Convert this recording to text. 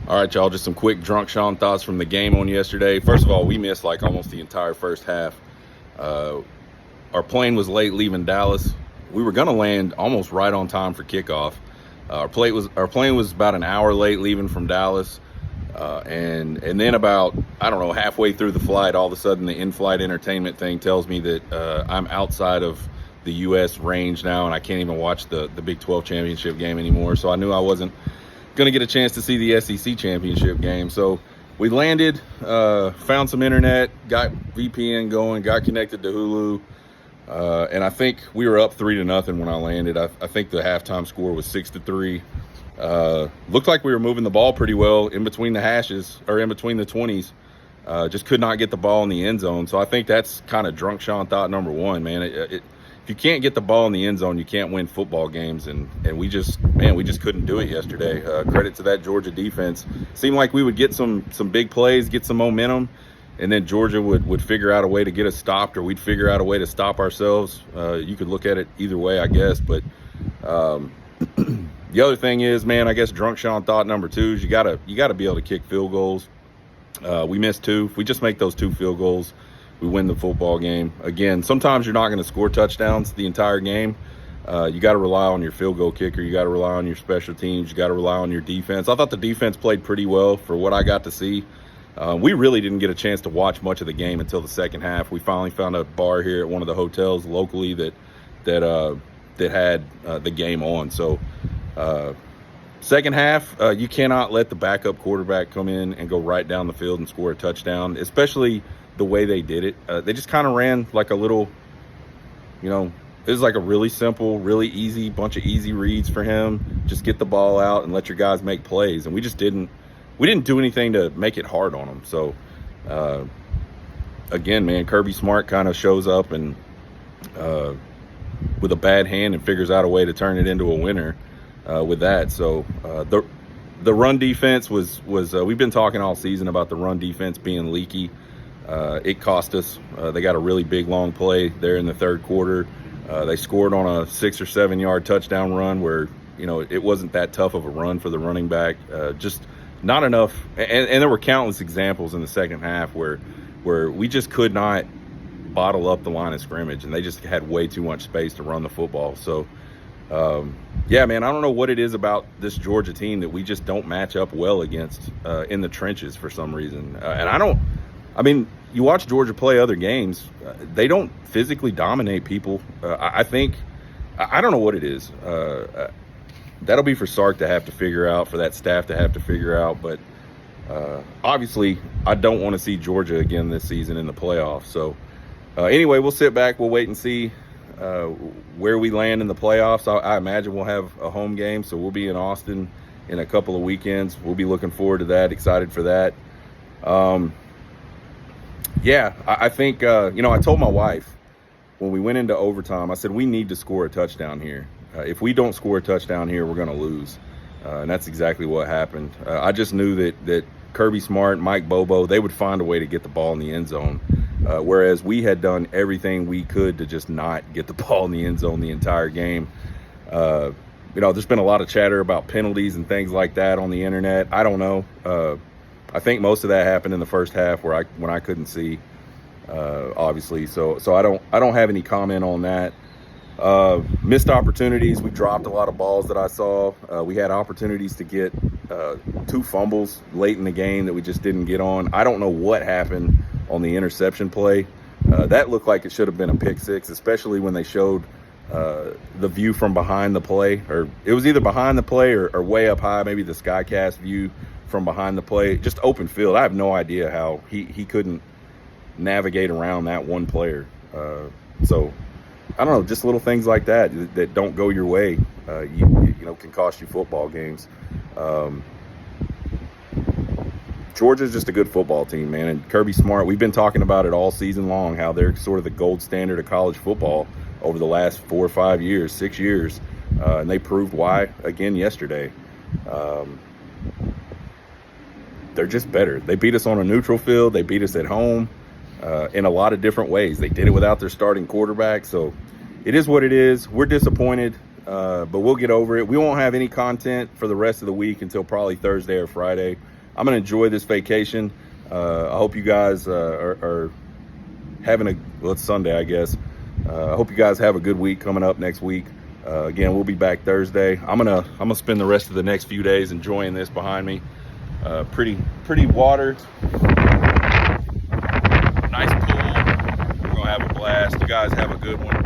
All right, y'all, just some quick Drunk Sean thoughts from the game on yesterday. First of all, we missed like almost the entire first half. Uh, our plane was late leaving Dallas. We were going to land almost right on time for kickoff. Our plane was about an hour late leaving from Dallas. And then about, I don't know, halfway through the flight, all of a sudden the in-flight entertainment thing tells me that I'm outside of the U.S. range now, and I can't even watch the Big 12 championship game anymore. So I knew I wasn't going to get a chance to see the SEC championship game. So we landed, found some internet, got VPN going, got connected to Hulu, and I think we were up 3-0 when I landed. I think the halftime score was 6-3. Looked like we were moving the ball pretty well in between the hashes, or in between the 20s. Just could not get the ball in the end zone. So I think that's kind of Drunk Sean thought number one, man. If you can't get the ball in the end zone, you can't win football games. And we just couldn't do it yesterday. Credit to that Georgia defense. Seemed like we would get some big plays, get some momentum, and then Georgia would figure out a way to get us stopped, or we'd figure out a way to stop ourselves. You could look at it either way, I guess. But the other thing is, man, I guess Drunk Sean thought number two is you gotta be able to kick field goals. We missed two. If we just make those two field goals, we win the football game. Again, sometimes you're not going to score touchdowns the entire game. You got to rely on your field goal kicker. You got to rely on your special teams. You got to rely on your defense. I thought the defense played pretty well for what I got to see. We really didn't get a chance to watch much of the game until the second half. We finally found a bar here at one of the hotels locally that had the game on. So second half, you cannot let the backup quarterback come in and go right down the field and score a touchdown, especially the way they did it. They just kind of ran like a little, it was like a really simple, really easy, bunch of easy reads for him. Just get the ball out and let your guys make plays. And we didn't do anything to make it hard on them. So, again, man, Kirby Smart kind of shows up and with a bad hand and figures out a way to turn it into a winner with that. So the run defense was we've been talking all season about the run defense being leaky. It cost us. They got a really big long play there in the third quarter. They scored on a 6 or 7 yard touchdown run where it wasn't that tough of a run for the running back. Just not enough. And there were countless examples in the second half where we just could not bottle up the line of scrimmage, and they just had way too much space to run the football. So yeah, man, I don't know what it is about this Georgia team that we just don't match up well against in the trenches for some reason. You watch Georgia play other games, they don't physically dominate people. I think, I don't know what it is. That'll be for Sark to have to figure out, for that staff to have to figure out. But obviously, I don't want to see Georgia again this season in the playoffs. So anyway, we'll sit back, we'll wait and see where we land in the playoffs. I imagine we'll have a home game, so we'll be in Austin in a couple of weekends. We'll be looking forward to that, excited for that. Yeah, I think, I told my wife when we went into overtime, I said, we need to score a touchdown here. If we don't score a touchdown here, we're going to lose. And that's exactly what happened. I just knew that Kirby Smart, Mike Bobo, they would find a way to get the ball in the end zone. Whereas we had done everything we could to just not get the ball in the end zone the entire game. There's been a lot of chatter about penalties and things like that on the internet. I don't know. I think most of that happened in the first half when I couldn't see, obviously. So I don't have any comment on that. Missed opportunities. We dropped a lot of balls that I saw. We had opportunities to get 2 fumbles late in the game that we just didn't get on. I don't know what happened on the interception play. That looked like it should have been a pick six, especially when they showed the view from behind the play, or it was either behind the play or way up high, maybe the Skycast view from behind the play, just open field. I have no idea how he couldn't navigate around that one player. So I don't know, just little things like that don't go your way, can cost you football games. Georgia's just a good football team, man. And Kirby Smart, we've been talking about it all season long, how they're sort of the gold standard of college football over the last 4 or 5 years, 6 years. And they proved why again yesterday. They're just better. They beat us on a neutral field. They beat us at home in a lot of different ways. They did it without their starting quarterback. So it is what it is. We're disappointed, but we'll get over it. We won't have any content for the rest of the week until probably Thursday or Friday. I'm gonna enjoy this vacation. I hope you guys are having well, it's Sunday, I guess. I hope you guys have a good week coming up next week. Again, we'll be back Thursday. I'm gonna spend the rest of the next few days enjoying this behind me. Pretty water, nice pool. We're gonna have a blast. You guys have a good one.